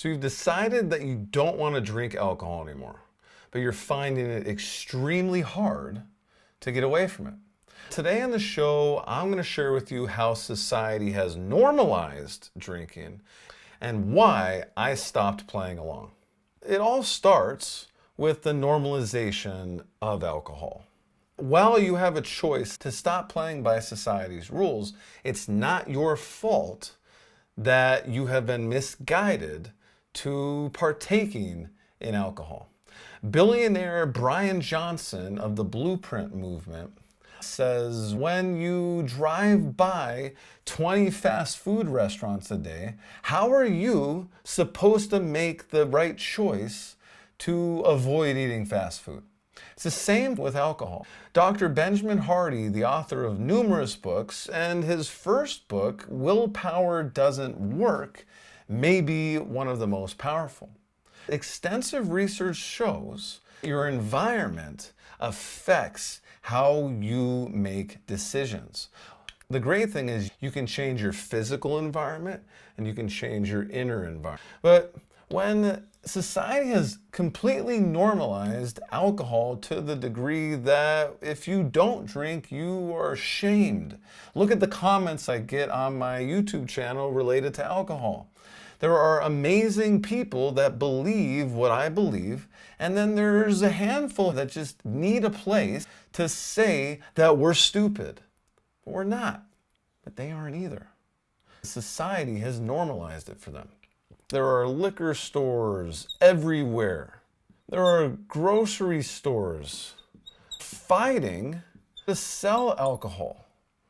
So you've decided that you don't want to drink alcohol anymore, but you're finding it extremely hard to get away from it. Today on the show, I'm going to share with you how society has normalized drinking and why I stopped playing along. It all starts with the normalization of alcohol. While you have a choice to stop playing by society's rules, it's not your fault that you have been misguided to partaking in alcohol. Billionaire Brian Johnson of the Blueprint movement says when you drive by 20 fast food restaurants a day, how are you supposed to make the right choice to avoid eating fast food? It's the same with alcohol. Dr. Benjamin Hardy, the author of numerous books, and his first book, Willpower Doesn't Work, may be one of the most powerful. Extensive research shows your environment affects how you make decisions. The great thing is you can change your physical environment and you can change your inner environment. But when society has completely normalized alcohol to the degree that if you don't drink, you are shamed. Look at the comments I get on my YouTube channel related to alcohol. There are amazing people that believe what I believe, and then there's a handful that just need a place to say that we're stupid. But we're not, but they aren't either. Society has normalized it for them. There are liquor stores everywhere. There are grocery stores fighting to sell alcohol.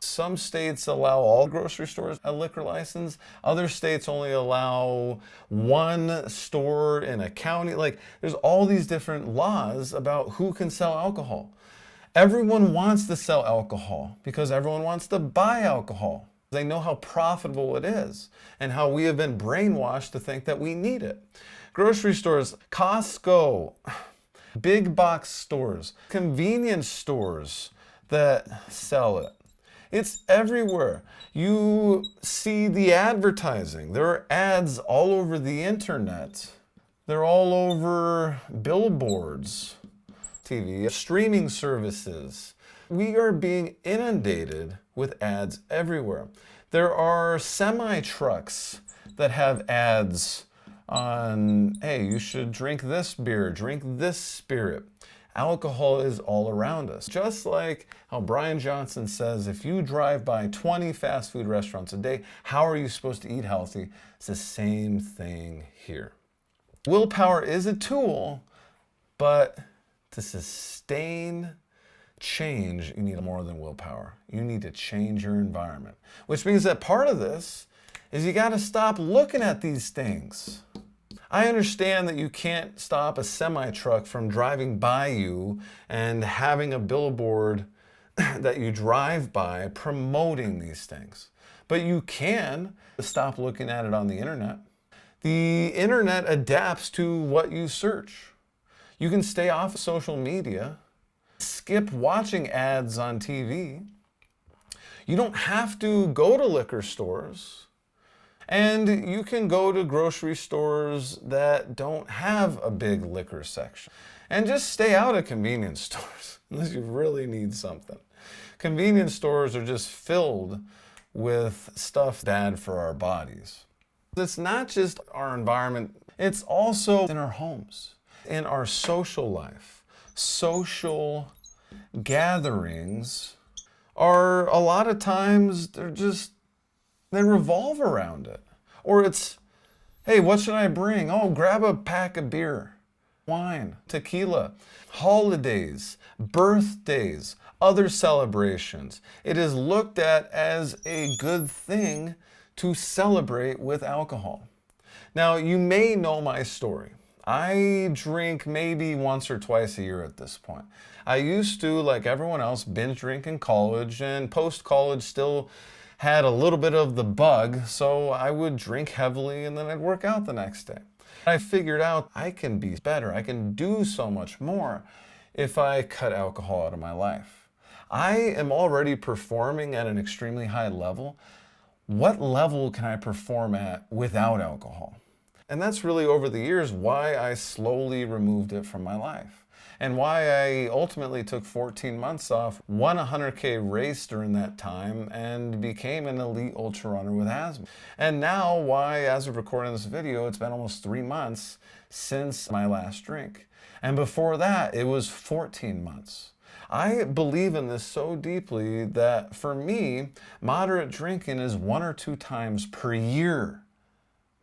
Some states allow all grocery stores a liquor license. Other states only allow one store in a county. There's all these different laws about who can sell alcohol. Everyone wants to sell alcohol because everyone wants to buy alcohol. They know how profitable it is and how we have been brainwashed to think that we need it. Grocery stores, Costco, big box stores, convenience stores that sell it. It's everywhere. You see the advertising. There are ads all over the internet. They're all over billboards, TV, streaming services. We are being inundated with ads everywhere. There are semi-trucks that have ads on, hey, you should drink this beer, drink this spirit. Alcohol is all around us. Just like how Brian Johnson says, if you drive by 20 fast food restaurants a day, how are you supposed to eat healthy? It's the same thing here. Willpower is a tool, but to sustain change, you need more than willpower. You need to change your environment, which means that part of this is you got to stop looking at these things. I understand that you can't stop a semi-truck from driving by you and having a billboard that you drive by promoting these things. But you can stop looking at it on the internet. The internet adapts to what you search. You can stay off of social media, skip watching ads on TV. You don't have to go to liquor stores. And you can go to grocery stores that don't have a big liquor section. And just stay out of convenience stores, unless you really need something. Convenience stores are just filled with stuff bad for our bodies. It's not just our environment, it's also in our homes, in our social life. Social gatherings are a lot of times, they revolve around it. Or it's, hey, what should I bring? Oh, grab a pack of beer, wine, tequila, holidays, birthdays, other celebrations. It is looked at as a good thing to celebrate with alcohol. Now, you may know my story. I drink maybe once or twice a year at this point. I used to, like everyone else, binge drink in college, and post-college still had a little bit of the bug, so I would drink heavily and then I'd work out the next day. I figured out I can be better. I can do so much more if I cut alcohol out of my life. I am already performing at an extremely high level. What level can I perform at without alcohol? And that's really over the years why I slowly removed it from my life. And why I ultimately took 14 months off, won a 100K race during that time, and became an elite ultra runner with asthma. And now why, as of recording this video, it's been almost 3 months since my last drink. And before that, it was 14 months. I believe in this so deeply that for me, moderate drinking is 1 or 2 times per year,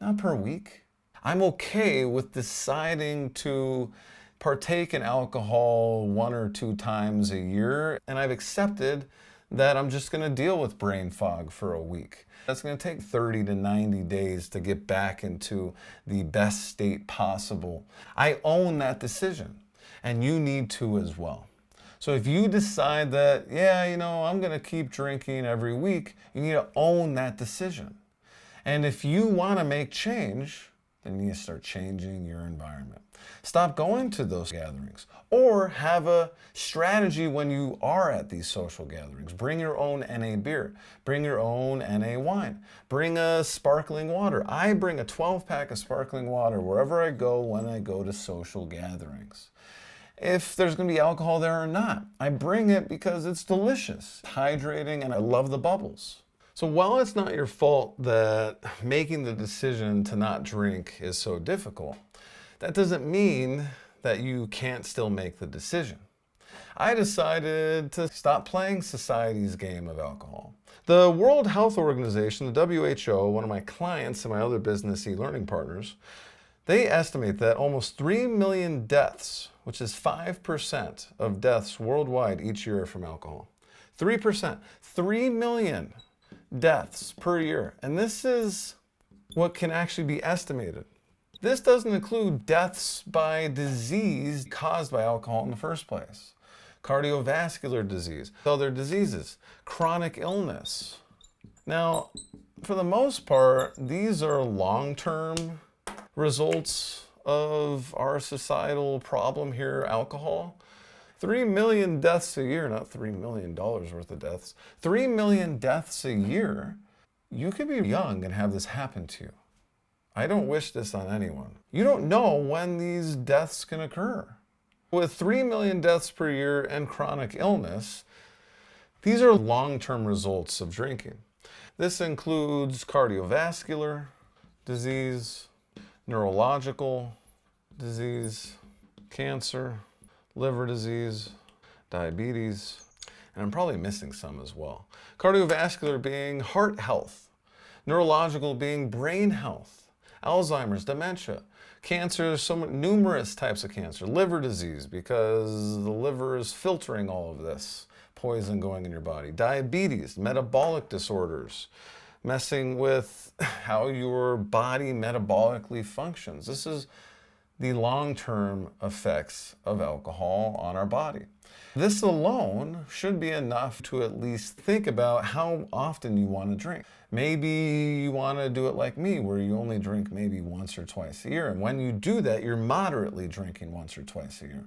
not per week. I'm okay with deciding to partake in alcohol 1 or 2 times a year, and I've accepted that I'm just going to deal with brain fog for a week. That's going to take 30 to 90 days to get back into the best state possible. I own that decision, and you need to as well. So if you decide that, yeah, I'm going to keep drinking every week, you need to own that decision. And if you want to make change, then you need to start changing your environment. Stop going to those gatherings, or have a strategy when you are at these social gatherings. Bring your own NA beer, bring your own NA wine, bring a sparkling water. I bring a 12-pack of sparkling water wherever I go when I go to social gatherings. If there's going to be alcohol there or not, I bring it because it's delicious, hydrating, and I love the bubbles. So while it's not your fault that making the decision to not drink is so difficult, that doesn't mean that you can't still make the decision. I decided to stop playing society's game of alcohol. The World Health Organization, the WHO, one of my clients and my other business e-learning partners, they estimate that almost 3 million deaths, which is 5% of deaths worldwide each year, are from alcohol. 3%. 3 million deaths per year. And this is what can actually be estimated. This doesn't include deaths by disease caused by alcohol in the first place. Cardiovascular disease, other diseases, chronic illness. Now, for the most part, these are long-term results of our societal problem here, alcohol. 3 million deaths a year, not $3 million worth of deaths. 3 million deaths a year. You could be young and have this happen to you. I don't wish this on anyone. You don't know when these deaths can occur. With 3 million deaths per year and chronic illness, these are long-term results of drinking. This includes cardiovascular disease, neurological disease, cancer, liver disease, diabetes, and I'm probably missing some as well. Cardiovascular being heart health, neurological being brain health, Alzheimer's, dementia, cancer, there's so many, numerous types of cancer, liver disease because the liver is filtering all of this poison going in your body, diabetes, metabolic disorders, messing with how your body metabolically functions. This is the long-term effects of alcohol on our body. This alone should be enough to at least think about how often you want to drink. Maybe you want to do it like me, where you only drink maybe once or twice a year. And when you do that, you're moderately drinking once or twice a year.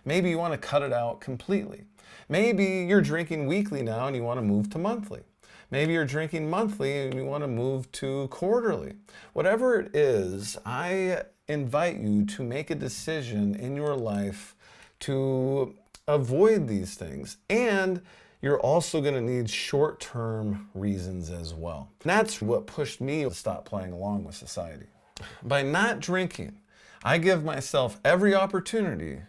Maybe you want to cut it out completely. Maybe you're drinking weekly now and you want to move to monthly. Maybe you're drinking monthly and you want to move to quarterly. Whatever it is, I invite you to make a decision in your life to avoid these things. And you're also going to need short-term reasons as well. And that's what pushed me to stop playing along with society. By not drinking, I give myself every opportunity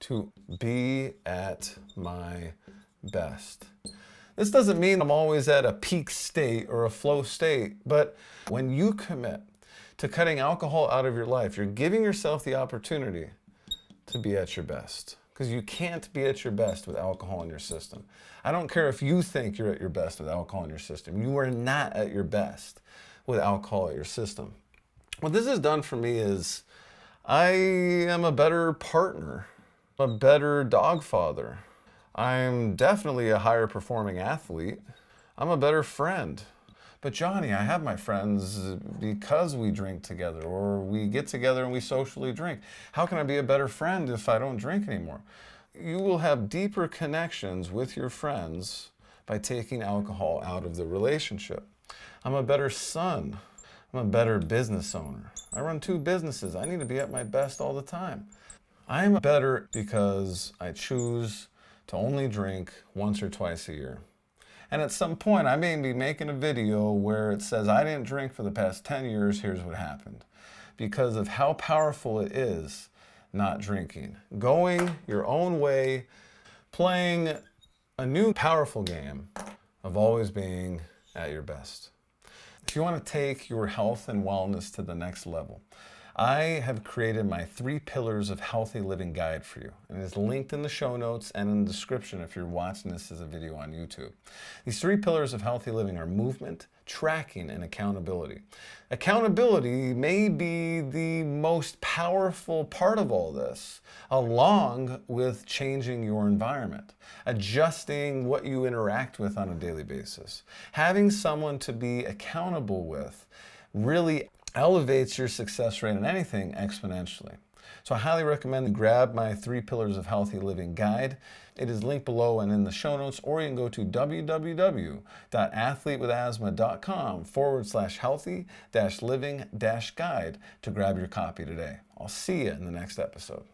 to be at my best. This doesn't mean I'm always at a peak state or a flow state, but when you commit to cutting alcohol out of your life, you're giving yourself the opportunity to be at your best. Because you can't be at your best with alcohol in your system. I don't care if you think you're at your best with alcohol in your system. You are not at your best with alcohol in your system. What this has done for me is I am a better partner, a better dog father. I'm definitely a higher performing athlete. I'm a better friend. But Johnny, I have my friends because we drink together, or we get together and we socially drink. How can I be a better friend if I don't drink anymore? You will have deeper connections with your friends by taking alcohol out of the relationship. I'm a better son, I'm a better business owner. I run 2 businesses. I need to be at my best all the time. I'm better because I choose to only drink once or twice a year. And at some point, I may be making a video where it says, I didn't drink for the past 10 years, here's what happened. Because of how powerful it is not drinking. Going your own way, playing a new powerful game of always being at your best. If you want to take your health and wellness to the next level, I have created my 3 pillars of healthy living guide for you. And it is linked in the show notes and in the description if you're watching this as a video on YouTube. These 3 pillars of healthy living are movement, tracking, and accountability. Accountability may be the most powerful part of all this, along with changing your environment, adjusting what you interact with on a daily basis. Having someone to be accountable with really elevates your success rate in anything exponentially. So I highly recommend you grab my 3 pillars of healthy living guide. It is linked below and in the show notes, or you can go to www.athletewithasthma.com/healthy-living-guide to grab your copy today. I'll see you in the next episode.